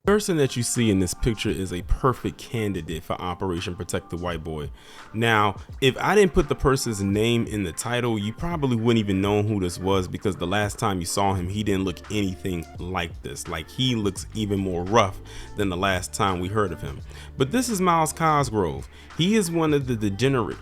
Person that you see in this picture is a perfect candidate for Operation Protect the White Boy. Now, if I didn't put the person's name in the title, you probably wouldn't even know who this was, because the last time you saw him, he didn't look anything like this. Like, he looks even more rough than the last time we heard of him. But this is Myles Cosgrove. He is one of the degenerates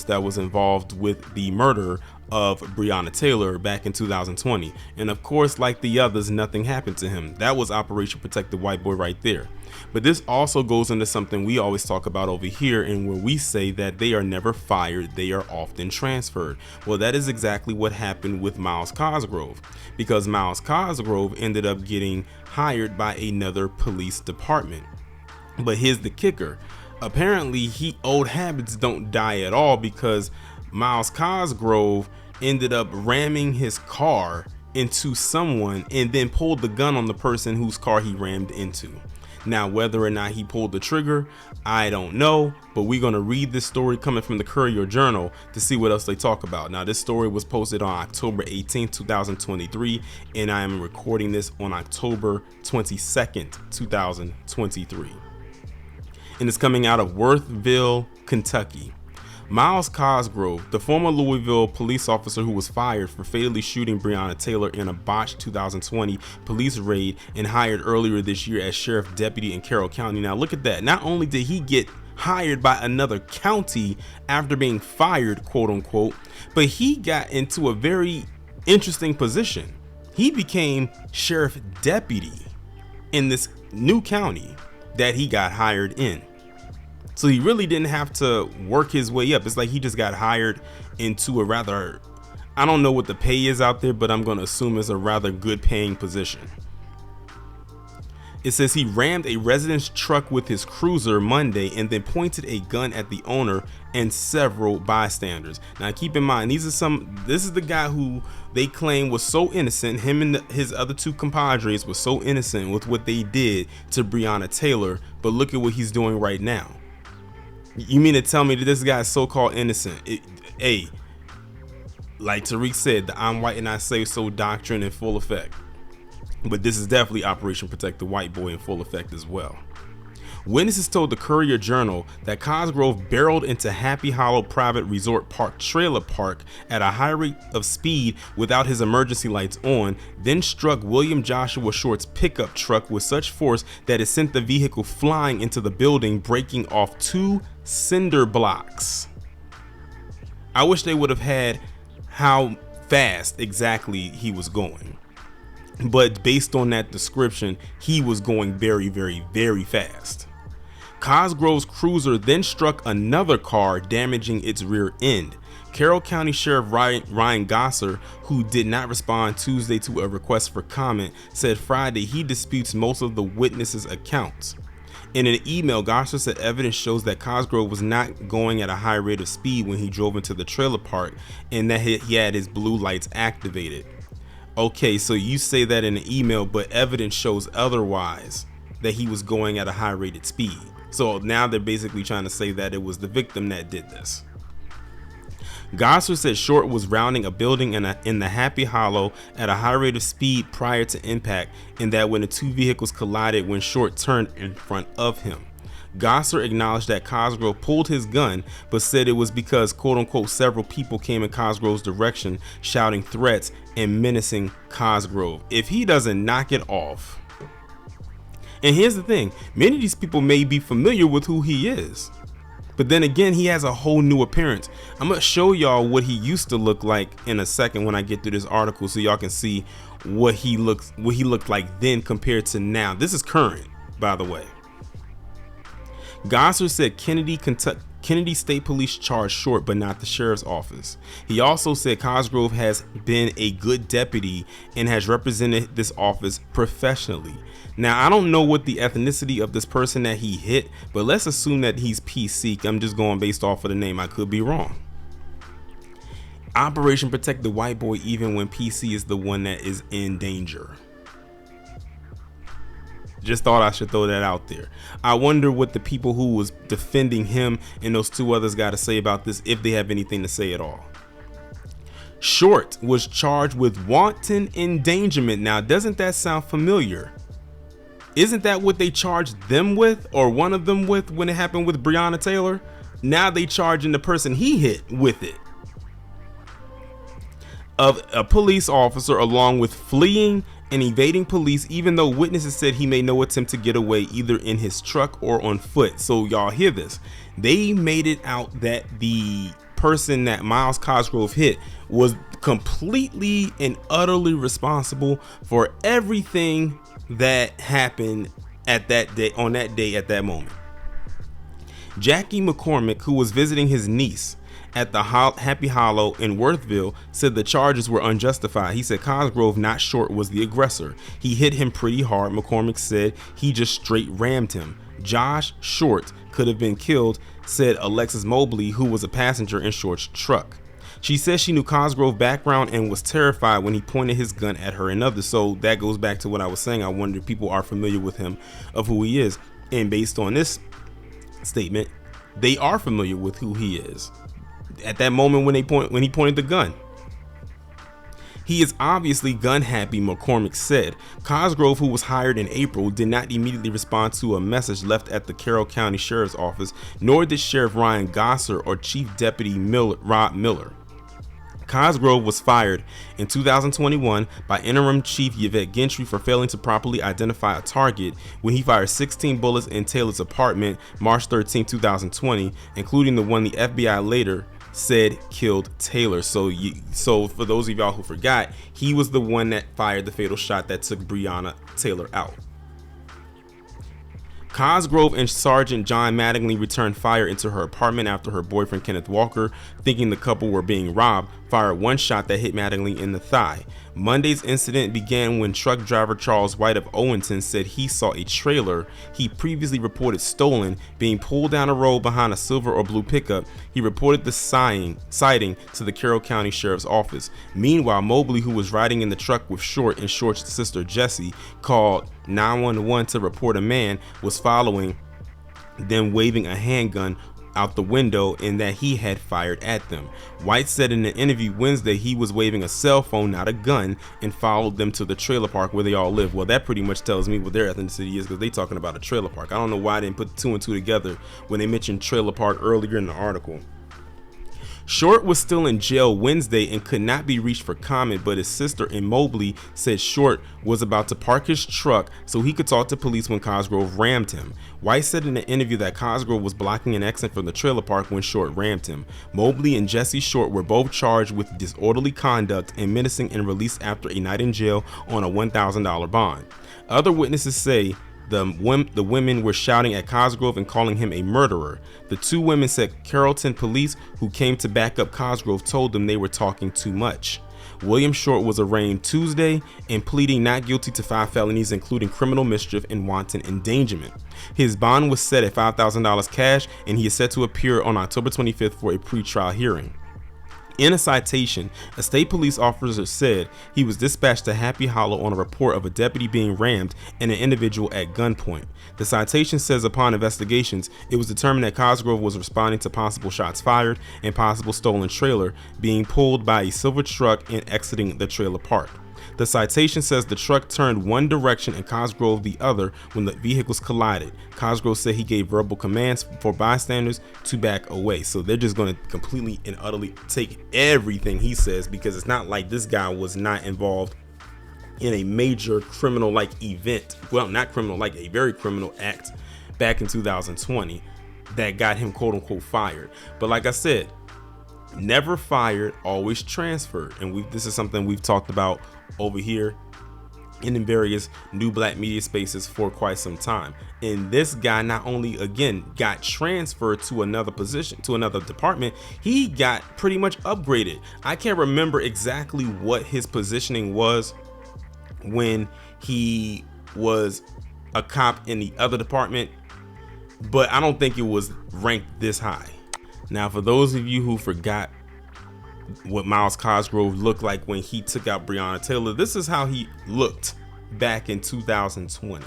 that was involved with the murder of Breonna Taylor back in 2020. And of course, like the others, nothing happened to him. That was Operation Protect the White Boy right there. But this also goes into something we always talk about over here, and where we say that they are never fired, they are often transferred. Well, that is exactly what happened with Myles Cosgrove, because Myles Cosgrove ended up getting hired by another police department. But here's the kicker. Apparently, old habits don't die at all, because Myles Cosgrove ended up ramming his car into someone and then pulled the gun on the person whose car he rammed into. Now, whether or not he pulled the trigger, I don't know, but we're going to read this story coming from the Courier Journal to see what else they talk about. Now, this story was posted on October 18th, 2023, and I am recording this on October 22nd, 2023. And it's coming out of Worthville, Kentucky. Myles Cosgrove, the former Louisville police officer who was fired for fatally shooting Breonna Taylor in a botched 2020 police raid and hired earlier this year as sheriff deputy in Carroll County. Now look at that. Not only did he get hired by another county after being fired, quote unquote, but he got into a very interesting position. He became sheriff deputy in this new county that he got hired in. So he really didn't have to work his way up. It's like he just got hired into a rather, I don't know what the pay is out there, but I'm going to assume it's a rather good paying position. It says he rammed a resident's truck with his cruiser Monday and then pointed a gun at the owner and several bystanders. Now keep in mind, this is the guy who they claim was so innocent. Him and his other two compadres were so innocent with what they did to Breonna Taylor, but look at what he's doing right now. You mean to tell me that this guy is so-called innocent? Hey, like Tariq said, the I'm white and I say so doctrine in full effect. But this is definitely Operation Protect the White Boy in full effect as well. Witnesses told the Courier Journal that Cosgrove barreled into Happy Hollow Private Resort Park trailer park at a high rate of speed without his emergency lights on, then struck William Joshua Short's pickup truck with such force that it sent the vehicle flying into the building, breaking off 2 cinder blocks. I wish they would have had how fast exactly he was going, but based on that description, he was going very, very, very fast. Cosgrove's cruiser then struck another car, damaging its rear end. Carroll County Sheriff Ryan Gosser, who did not respond Tuesday to a request for comment, said Friday he disputes most of the witnesses' accounts. In an email, Gosser said evidence shows that Cosgrove was not going at a high rate of speed when he drove into the trailer park, and that he had his blue lights activated. Okay, so you say that in an email, but evidence shows otherwise, that he was going at a high rated speed. So now they're basically trying to say that it was the victim that did this. Gosser said Short was rounding a building in the Happy Hollow at a high rate of speed prior to impact, and that when the two vehicles collided when Short turned in front of him. Gosser acknowledged that Cosgrove pulled his gun, but said it was because, quote unquote, several people came in Cosgrove's direction shouting threats and menacing Cosgrove. If he doesn't knock it off. And here's the thing, many of these people may be familiar with who he is, but then again, he has a whole new appearance. I'm gonna show y'all what he used to look like in a second when I get through this article, so y'all can see what he looked like then compared to now. This is current, by the way. Gosser said Kennedy State Police charged Short, but not the sheriff's office. He also said Cosgrove has been a good deputy and has represented this office professionally. Now, I don't know what the ethnicity of this person that he hit, but let's assume that he's PC. I'm just going based off of the name. I could be wrong. Operation Protect the White Boy even when PC is the one that is in danger. Just thought I should throw that out there. I wonder what the people who was defending him and those two others got to say about this, if they have anything to say at all. Short was charged with wanton endangerment. Now, doesn't that sound familiar? Isn't that what they charged them with, or one of them with, when it happened with Breonna Taylor? Now they charging the person he hit with it, of a police officer, along with fleeing and evading police, even though witnesses said he made no attempt to get away, either in his truck or on foot. So y'all hear this. They made it out that the person that Myles Cosgrove hit was completely and utterly responsible for everything that happened at that day, on that day, at that moment. Jackie McCormick, who was visiting his niece at the Happy Hollow in Worthville, said the charges were unjustified. He said Cosgrove, not Short, was the aggressor. He hit him pretty hard. McCormick said he just straight rammed him. Josh Short could have been killed, said Alexis Mobley, who was a passenger in Short's truck. She says she knew Cosgrove's background and was terrified when he pointed his gun at her and others. So that goes back to what I was saying. I wonder if people are familiar with him, of who he is. And based on this statement, they are familiar with who he is at that moment when he pointed the gun. He is obviously gun happy, McCormick said. Cosgrove, who was hired in April, did not immediately respond to a message left at the Carroll County Sheriff's Office, nor did Sheriff Ryan Gosser or Chief Deputy Rob Miller. Cosgrove was fired in 2021 by Interim Chief Yvette Gentry for failing to properly identify a target when he fired 16 bullets in Taylor's apartment March 13, 2020, including the one the FBI later said killed Taylor. So for those of y'all who forgot, he was the one that fired the fatal shot that took Breonna Taylor out. Cosgrove and Sergeant John Mattingly returned fire into her apartment after her boyfriend Kenneth Walker, thinking the couple were being robbed, fired one shot that hit Mattingly in the thigh. Monday's incident began when truck driver Charles White of Owenton said he saw a trailer he previously reported stolen being pulled down a road behind a silver or blue pickup. He reported the sighting to the Carroll County Sheriff's Office. Meanwhile, Mobley, who was riding in the truck with Short and Short's sister Jessie, called 911 to report a man was following them waving a handgun out the window and that he had fired at them. White said in an interview Wednesday he was waving a cell phone, not a gun, and followed them to the trailer park where they all live. Well, that pretty much tells me what their ethnicity is, because they talking about a trailer park. I don't know why they didn't put two and two together when they mentioned trailer park earlier in the article. Short was still in jail Wednesday and could not be reached for comment, but his sister and Mobley said Short was about to park his truck so he could talk to police when Cosgrove rammed him. White said in an interview that Cosgrove was blocking an exit from the trailer park when Short rammed him. Mobley and Jesse Short were both charged with disorderly conduct and menacing and released after a night in jail on a $1,000 bond. Other witnesses say the women were shouting at Cosgrove and calling him a murderer. The two women said Carrollton police who came to back up Cosgrove told them they were talking too much. William Short was arraigned Tuesday and pleading not guilty to 5 felonies, including criminal mischief and wanton endangerment. His bond was set at $5,000 cash, and he is set to appear on October 25th for a pre-trial hearing. In a citation, a state police officer said he was dispatched to Happy Hollow on a report of a deputy being rammed and an individual at gunpoint. The citation says upon investigations, it was determined that Cosgrove was responding to possible shots fired and possible stolen trailer being pulled by a silver truck and exiting the trailer park. The citation says the truck turned one direction and Cosgrove the other when the vehicles collided. Cosgrove said he gave verbal commands for bystanders to back away. So they're just going to completely and utterly take everything he says, because it's not like this guy was not involved in a major criminal-like event. Well, not criminal-like, a very criminal act back in 2020 that got him quote-unquote fired. But like I said, never fired, always transferred. And this is something we've talked about over here and in various new black media spaces for quite some time. And this guy not only again got transferred to another position, to another department, he got pretty much upgraded. I can't remember exactly what his positioning was when he was a cop in the other department, but I don't think it was ranked this high. Now, for those of you who forgot what Myles Cosgrove looked like when he took out Breonna Taylor, this is how he looked back in 2020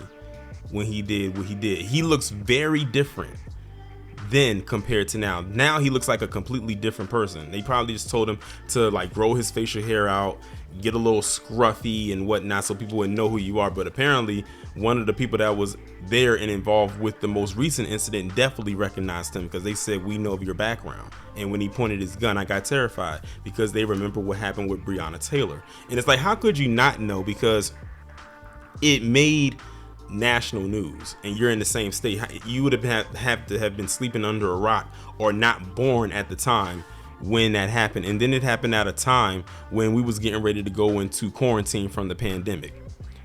when he did what he did. He looks very different then compared to now. Now he looks like a completely different person. They probably just told him to like grow his facial hair out, get a little scruffy and whatnot so people would know who you are. But apparently one of the people that was there and involved with the most recent incident definitely recognized him, because they said, we know of your background. And when he pointed his gun, I got terrified because they remember what happened with Breonna Taylor. And it's like, how could you not know? Because it made national news and you're in the same state. You would have to have been sleeping under a rock or not born at the time when that happened. And then it happened at a time when we was getting ready to go into quarantine from the pandemic.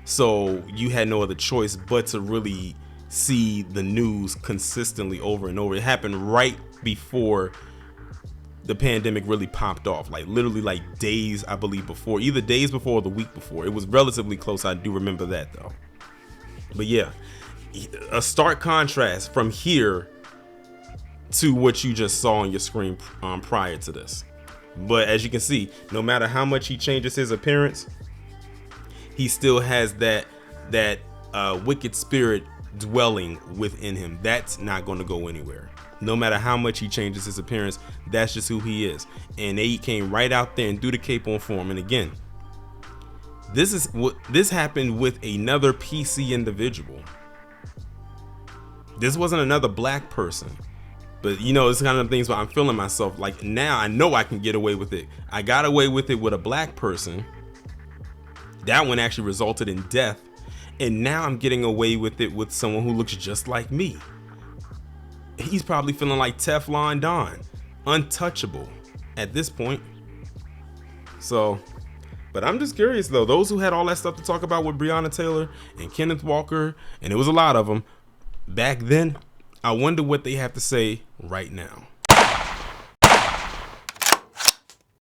So you had no other choice but to really see the news consistently over and over. It happened right before the pandemic really popped off, like literally like days, I believe, before, either days before or the week before. It was relatively close. I do remember that though. But yeah, a stark contrast from here to what you just saw on your screen prior to this. But as you can see, no matter how much he changes his appearance, he still has that wicked spirit dwelling within him. That's not going to go anywhere. No matter how much he changes his appearance, that's just who he is. And they came right out there and threw the cape on for him. And again, this happened with another PC individual. This wasn't another black person. But you know, it's kind of things where I'm feeling myself like, now I know I can get away with it. I got away with it with a black person. That one actually resulted in death. And now I'm getting away with it with someone who looks just like me. He's probably feeling like Teflon Don, untouchable at this point. So, but I'm just curious though, those who had all that stuff to talk about with Breonna Taylor and Kenneth Walker, and it was a lot of them back then, I wonder what they have to say right now.